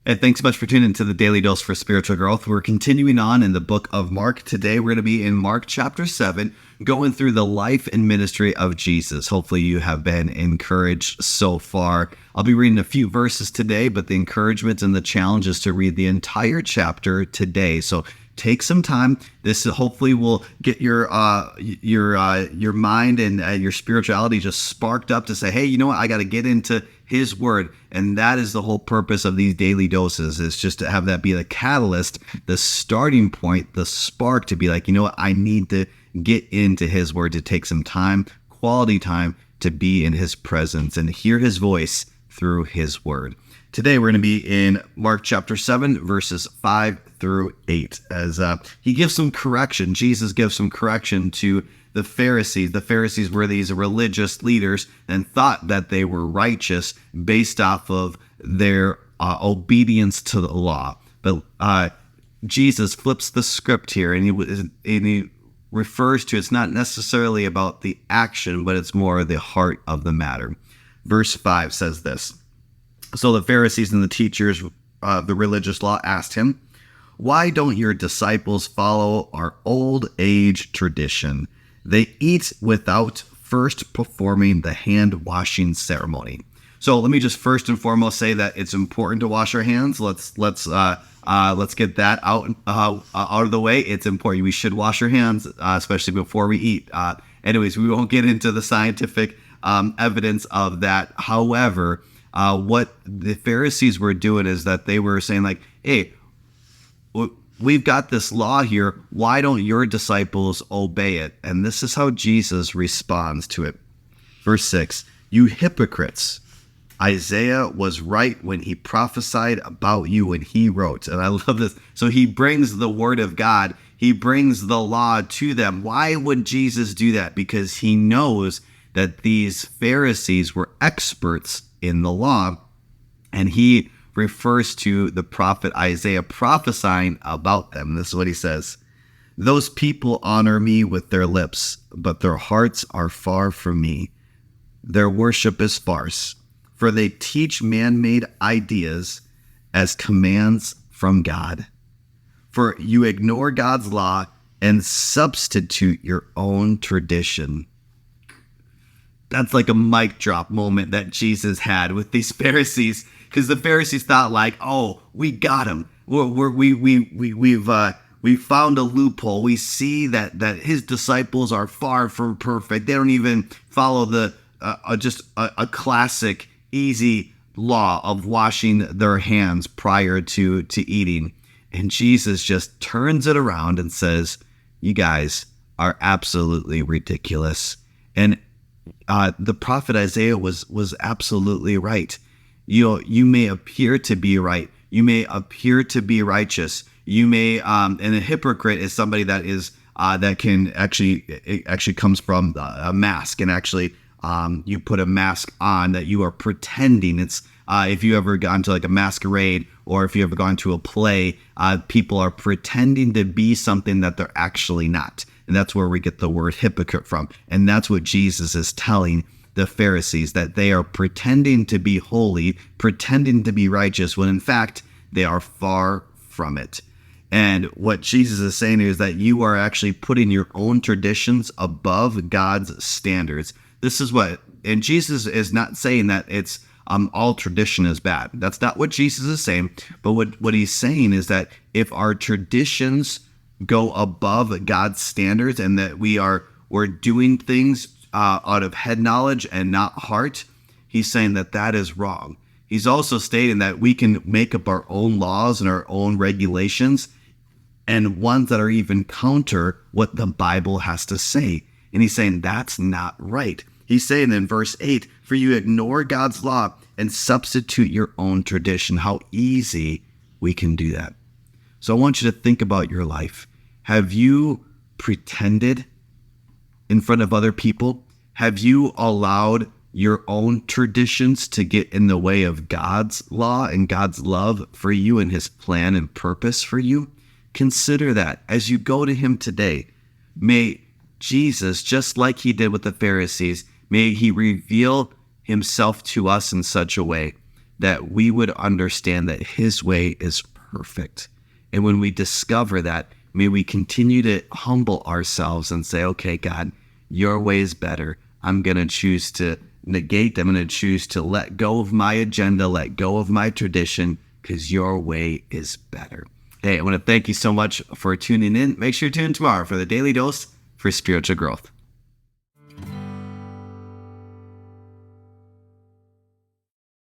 And thanks so much for tuning into the Daily Dose for Spiritual Growth. We're continuing on in the book of Mark. Today, we're going to be in Mark chapter 7, going through the life and ministry of Jesus. Hopefully, you have been encouraged so far. I'll be reading a few verses today, but the encouragement and the challenge is to read the entire chapter today. So take some time. This hopefully will get your mind and your spirituality just sparked up to say, hey, you know what? I got to get into His Word. And that is the whole purpose of these daily doses, is just to have that be the catalyst, the starting point, the spark to be like, you know what? I need to get into His Word, to take some time, quality time, to be in His presence and hear His voice through His Word. Today, we're going to be in Mark chapter 7, verses 5 through 8, as he gives some correction. Jesus gives some correction to the Pharisees. The Pharisees were these religious leaders and thought that they were righteous based off of their obedience to the law. But Jesus flips the script here, and he refers to it's not necessarily about the action, but it's more the heart of the matter. Verse 5 says this. So the Pharisees and the teachers of the religious law asked him, "Why don't your disciples follow our old age tradition? They eat without first performing the hand washing ceremony." So let me just first and foremost say that it's important to wash our hands. Let's get that out of the way. It's important. We should wash our hands, especially before we eat. Anyways, we won't get into the scientific evidence of that. However, what the Pharisees were doing is that they were saying like, hey, we've got this law here. Why don't your disciples obey it? And this is how Jesus responds to it. Verse 6, "You hypocrites, Isaiah was right when he prophesied about you when he wrote." And I love this. So he brings the word of God. He brings the law to them. Why would Jesus do that? Because he knows that these Pharisees were experts in the law, and he refers to the prophet Isaiah prophesying about them. This is what he says. "Those people honor me with their lips, but their hearts are far from me. Their worship is farce, for they teach man-made ideas as commands from God. For you ignore God's law and substitute your own tradition." That's like a mic drop moment that Jesus had with these Pharisees, because the Pharisees thought like, "Oh, we got him. We've found a loophole. We see that his disciples are far from perfect. They don't even follow the just a classic easy law of washing their hands prior to eating." And Jesus just turns it around and says, "You guys are absolutely ridiculous." And the prophet Isaiah was absolutely right. You may appear to be right. You may appear to be righteous. You may, and a hypocrite is somebody that is that can it actually comes from a mask, and actually you put a mask on that you are pretending. It's if you ever gone to like a masquerade, or if you ever gone to a play, people are pretending to be something that they're actually not. And that's where we get the word hypocrite from. And that's what Jesus is telling the Pharisees, that they are pretending to be holy, pretending to be righteous, when in fact, they are far from it. And what Jesus is saying is that you are actually putting your own traditions above God's standards. This is what, and Jesus is not saying that it's all tradition is bad. That's not what Jesus is saying. But what he's saying is that if our traditions go above God's standards, and that we're doing things out of head knowledge and not heart, he's saying that is wrong. He's also stating that we can make up our own laws and our own regulations, and ones that are even counter what the Bible has to say. And he's saying that's not right. He's saying in verse 8, "For you ignore God's law and substitute your own tradition." How easy we can do that. So I want you to think about your life. Have you pretended in front of other people? Have you allowed your own traditions to get in the way of God's law and God's love for you and His plan and purpose for you? Consider that as you go to Him today. May Jesus, just like He did with the Pharisees, may He reveal Himself to us in such a way that we would understand that his way is perfect. And when we discover that, may we continue to humble ourselves and say, okay, God, your way is better. I'm going to choose to negate. I'm going to choose to let go of my agenda, let go of my tradition, because your way is better. Hey, I want to thank you so much for tuning in. Make sure you tune in tomorrow for the Daily Dose for Spiritual Growth.